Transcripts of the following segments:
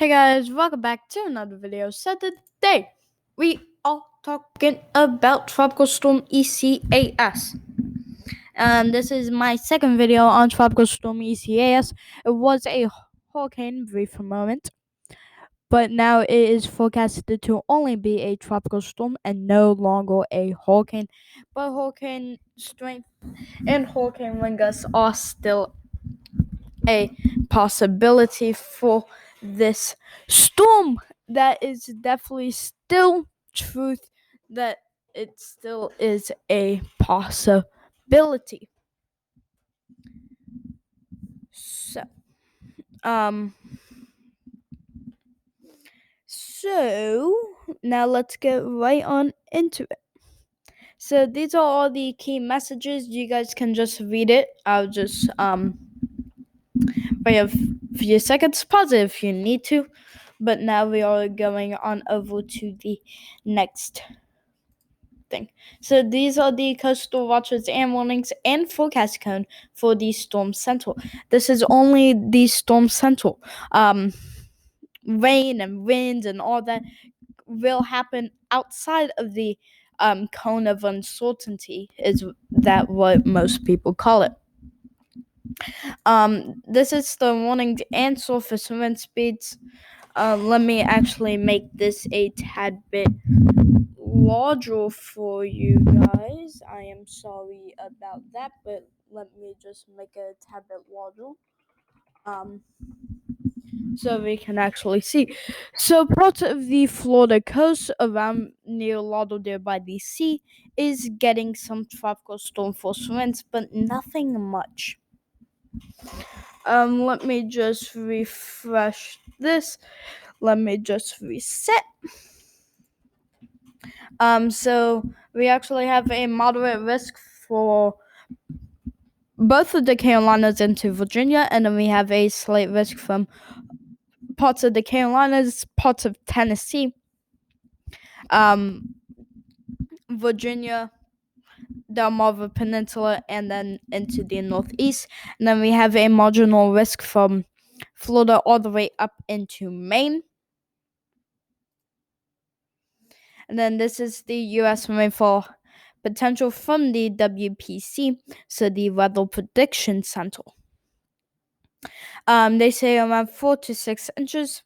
Hey guys, welcome back to another video. So today we are talking about Tropical Storm Isaias. This is my second video on Tropical Storm Isaias. It was a hurricane brief moment, but now it is forecasted to only be a tropical storm and no longer a hurricane. But hurricane strength and hurricane wind gusts are still a possibility for this storm. That is definitely still truth, that it still is a possibility. So now let's get right on into it. So these are all the key messages. You guys can just read it. I'll just wait a few seconds, pause it if you need to. But now we are going on over to the next thing. So these are the coastal watches and warnings and forecast cone for the storm central. This is only the storm central. Rain and winds and all that will happen outside of the cone of uncertainty, is that what most people call it. This is the warning and surface wind speeds. Let me actually make this a tad bit larger for you guys. I am sorry about that, but let me just make it a tad bit larger. So we can actually see. So parts of the Florida coast around near Lauderdale by the sea is getting some tropical storm force winds, but nothing much. Let me just refresh this. Let me just reset. So we actually have a moderate risk for both of the Carolinas into Virginia, and then we have a slight risk from parts of the Carolinas, parts of Tennessee, Virginia, Delmarva Peninsula, and then into the northeast. And then we have a marginal risk from Florida all the way up into Maine. And then this is the U.S. rainfall potential from the WPC, so the Weather Prediction Center. They say around 4 to 6 inches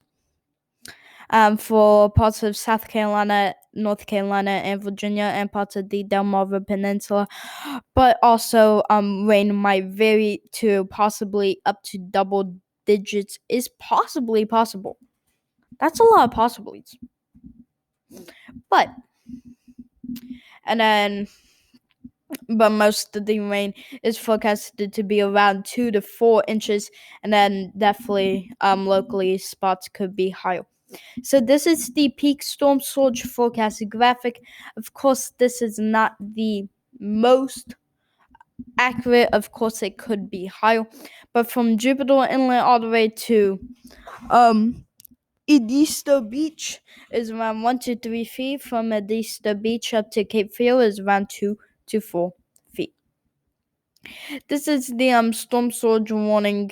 for parts of South Carolina, North Carolina, and Virginia, and parts of the Delmarva Peninsula. But also, rain might vary to possibly up to double digits is possibly possible. That's a lot of possibilities. But most of the rain is forecasted to be around 2 to 4 inches, and then definitely locally spots could be higher. So this is the peak storm surge forecast graphic. Of course, this is not the most accurate. Of course, it could be higher, but from Jupiter Inlet all the way to Edisto Beach is around 1 to 3 feet. From Edisto Beach up to Cape Fear is around 2 to 4 feet. This is the storm surge warning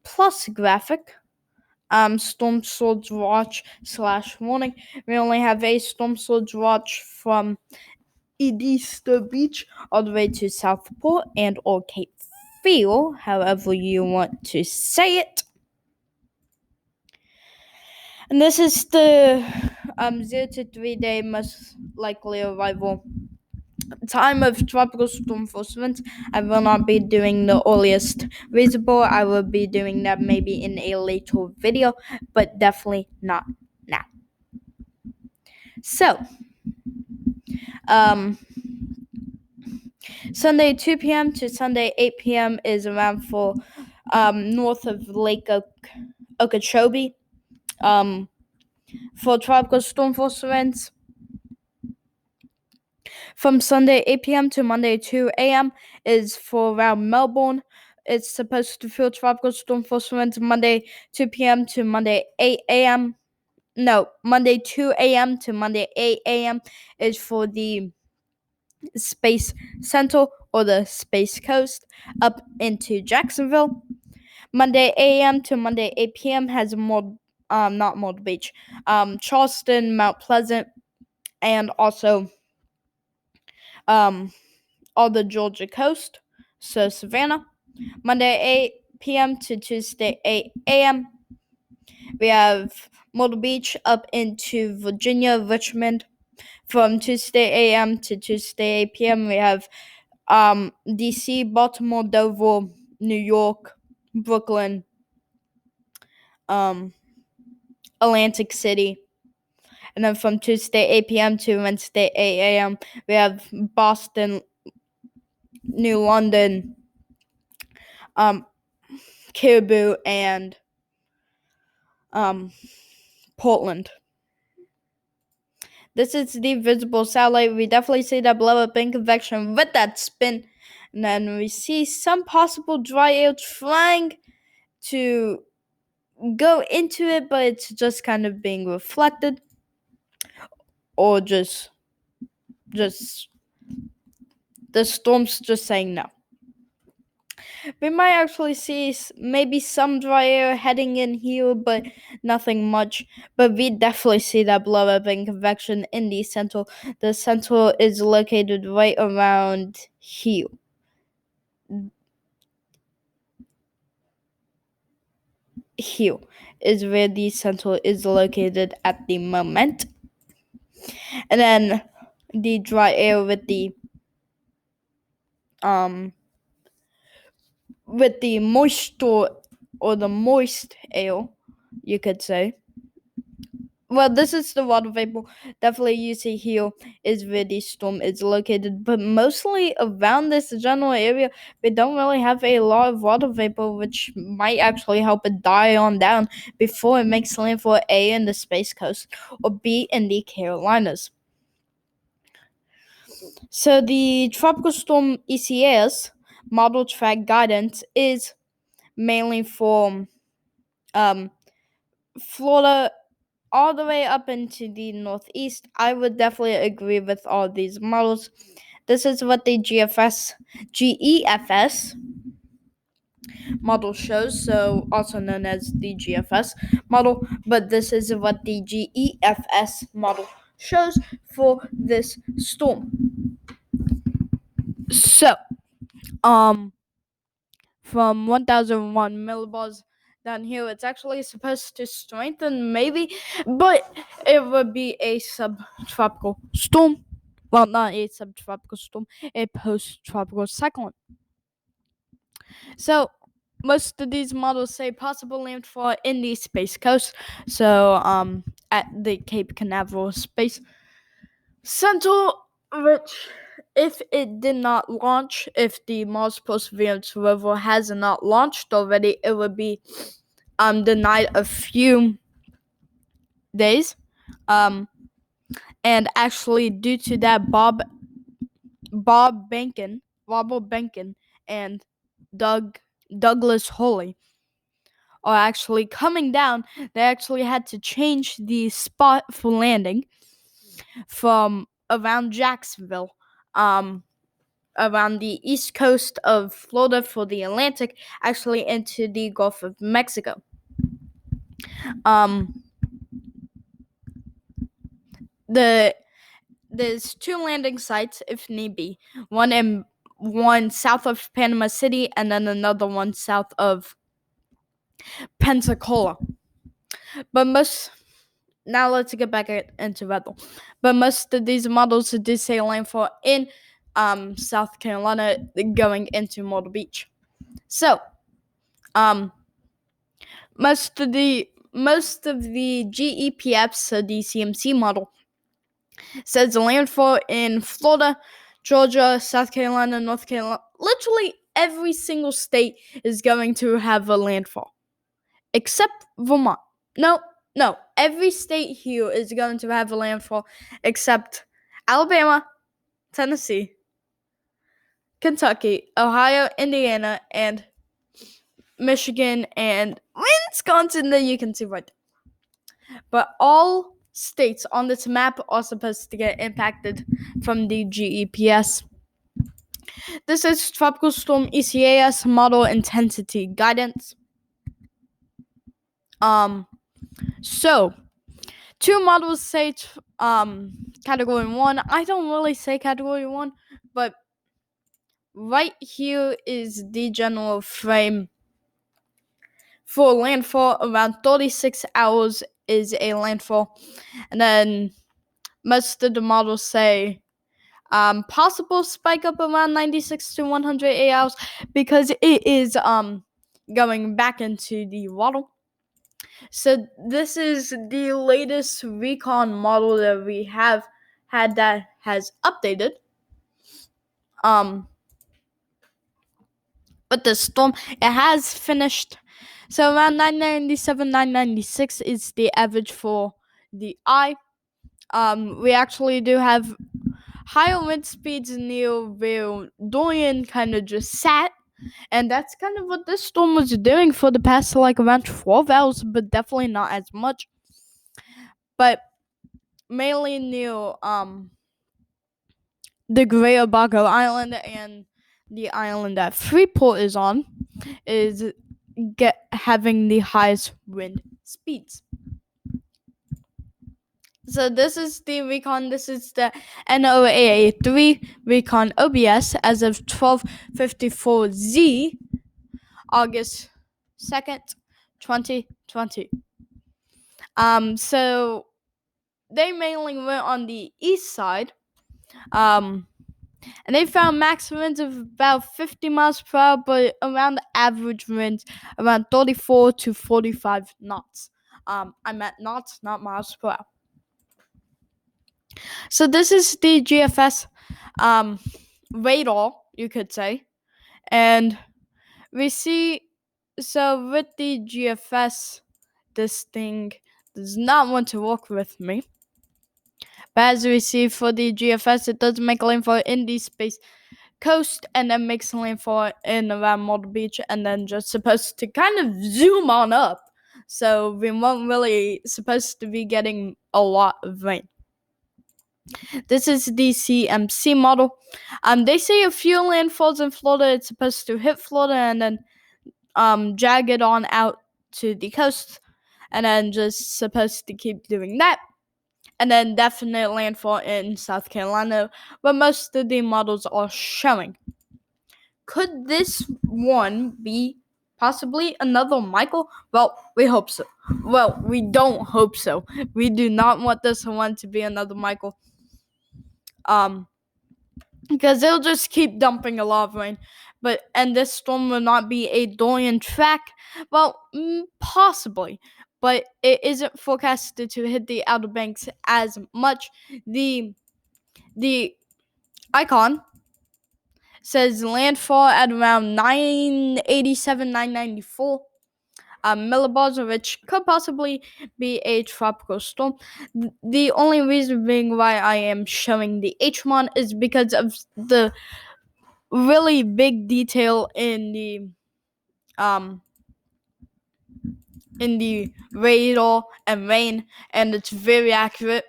plus graphic. Storm surge watch / warning. We only have a storm surge watch from Edisto Beach all the way to Southport and or Cape Fear, however you want to say it. And this is the 0 to 3 day most likely arrival time of tropical storm force winds. I will not be doing the earliest reasonable. I will be doing that maybe in a later video, but definitely not now. So, Sunday 2 p.m. to Sunday 8 p.m. is around for north of Lake Okeechobee for tropical storm force winds. From Sunday 8 p.m. to Monday 2 a.m. is for around Melbourne. It's supposed to feel tropical storm force winds Monday 2 p.m. to Monday 8 a.m. No, Monday 2 a.m. to Monday 8 a.m. is for the Space Center or the Space Coast up into Jacksonville. Monday 8 a.m. to Monday 8 p.m. has a more not Myrtle Beach, Charleston, Mount Pleasant, and also all the Georgia coast. So Savannah, Monday 8 p.m. to Tuesday 8 a.m. We have Myrtle Beach up into Virginia, Richmond. From Tuesday a.m. to Tuesday 8 p.m. We have D.C., Baltimore, Dover, New York, Brooklyn, Atlantic City. And then from Tuesday 8 p.m. to Wednesday 8 a.m. we have Boston, New London, Caribou, and Portland. This is the visible satellite. We definitely see that blow up in convection with that spin. And then we see some possible dry air trying to go into it, but it's just kind of being reflected. Or just the storm's just saying no. We might actually see maybe some dry air heading in here, but nothing much. But we definitely see that blow up in convection in the central. The central is located right around here. Here is where the central is located at the moment. And then the dry air with the moisture, or the moist air, you could say. Well, this is the water vapor. Definitely you see here is where the storm is located. But mostly around this general area, we don't really have a lot of water vapor, which might actually help it die on down before it makes landfall A in the Space Coast or B in the Carolinas. So the Tropical Storm Isaias model track guidance is mainly for Florida all the way up into the northeast. I would definitely agree with all these models. This is what the Gfs model shows, so also known as the GFS model, but this is what the Gfs model shows for this storm. So, from 1001 millibars down here, it's actually supposed to strengthen, maybe, but it would be a subtropical storm. Well, not a subtropical storm, a post-tropical cyclone. So, most of these models say possible landfall in the Space Coast. So, at the Cape Canaveral Space Center, which, if it did not launch, if the Mars Perseverance rover has not launched already, it would be denied a few days. And actually, due to that, Robert Behnken, and Douglas Hurley are actually coming down. They actually had to change the spot for landing from around Jacksonville, around the east coast of Florida for the Atlantic, actually into the Gulf of Mexico. There's two landing sites if need be. One south of Panama City, and then another one south of Pensacola. But now let's get back into weather. But most of these models do say landfall in South Carolina, going into Myrtle Beach. So, most of the GEPFs, so the CMC model, says landfall in Florida, Georgia, South Carolina, North Carolina. Literally every single state is going to have a landfall, except Vermont. No, every state here is going to have a landfall except Alabama, Tennessee, Kentucky, Ohio, Indiana, and Michigan, and Wisconsin that you can see right there. But all states on this map are supposed to get impacted from the GEPS. This is Tropical Storm Isaias model intensity guidance. So, two models say category 1. I don't really say category 1, but right here is the general frame for landfall. Around 36 hours is a landfall, and then most of the models say possible spike up around 96 to 108 hours because it is going back into the water. So this is the latest recon model that we have had that has updated. But the storm, it has finished. So around 997, 996 is the average for the eye. We actually do have higher wind speeds near where Dorian kind of just sat. And that's kind of what this storm was doing for the past like around 12 hours, but definitely not as much. But mainly near the Greater Bago Island and the island that Freeport is on is having the highest wind speeds. So this is the recon. This is the NOAA3 recon OBS as of 12:54Z, August 2nd, 2020. So they mainly went on the east side. And they found max winds of about 50 miles per hour, but around the average winds around 34 to 45 knots. I meant knots, not miles per hour. So this is the Gfs radar, you could say. And we see, so with the Gfs, this thing does not want to work with me. But as we see for the Gfs, it does make landfall in the space coast and then makes landfall in around Myrtle Beach and then just supposed to kind of zoom on up. So we won't really supposed to be getting a lot of rain. This is the CMC model. They say a few landfalls in Florida. It's supposed to hit Florida and then drag it on out to the coast and then just supposed to keep doing that. And then definite landfall in South Carolina, where most of the models are showing. Could this one be possibly another Michael? Well, we hope so. Well, we don't hope so. We do not want this one to be another Michael. Because they'll just keep dumping a lot of rain. And this storm will not be a Dorian track. Well, possibly. But it isn't forecasted to hit the Outer Banks as much. The icon says landfall at around 987, 994 millibars, which could possibly be a tropical storm. The only reason being why I am showing the HMON is because of the really big detail in the radar and rain, and it's very accurate.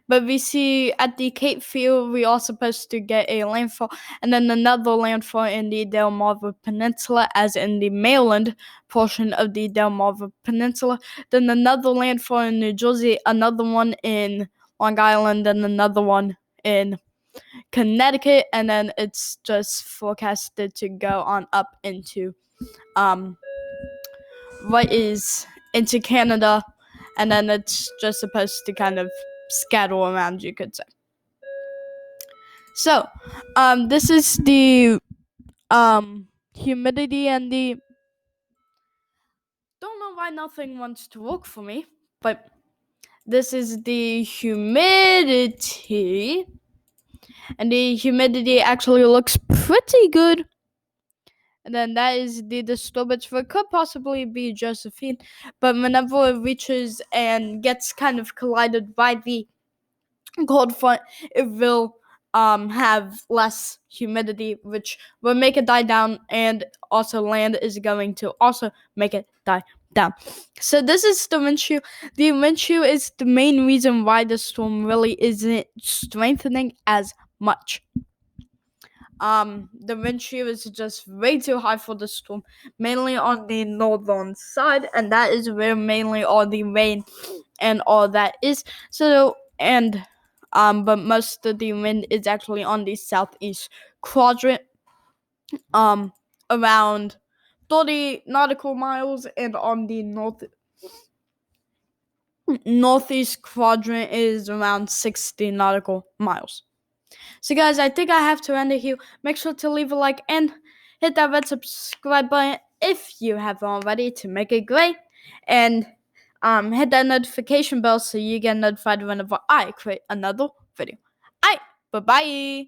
But we see at the Cape Field, we are supposed to get a landfall, and then another landfall in the Delmarva Peninsula, as in the mainland portion of the Delmarva Peninsula. Then another landfall in New Jersey, another one in Long Island, and another one in Connecticut, and then it's just forecasted to go on up into into Canada, and then it's just supposed to kind of scatter around, you could say. So, this is the humidity and the. Don't know why nothing wants to work for me, but this is the humidity, and the humidity actually looks pretty good. And then that is the disturbance, which could possibly be Josephine, but whenever it reaches and gets kind of collided by the cold front, it will have less humidity, which will make it die down, and also land is going to also make it die down. So this is the wind shear. The wind shear is the main reason why the storm really isn't strengthening as much. the wind shear is just way too high for the storm, mainly on the northern side, and that is where mainly all the rain and all that is. But most of the wind is actually on the southeast quadrant, around 30 nautical miles, and on the northeast quadrant is around 60 nautical miles. So guys, I think I have to end it here. Make sure to leave a like and hit that red subscribe button if you haven't already to make it great. And hit that notification bell so you get notified whenever I create another video. Alright, bye-bye.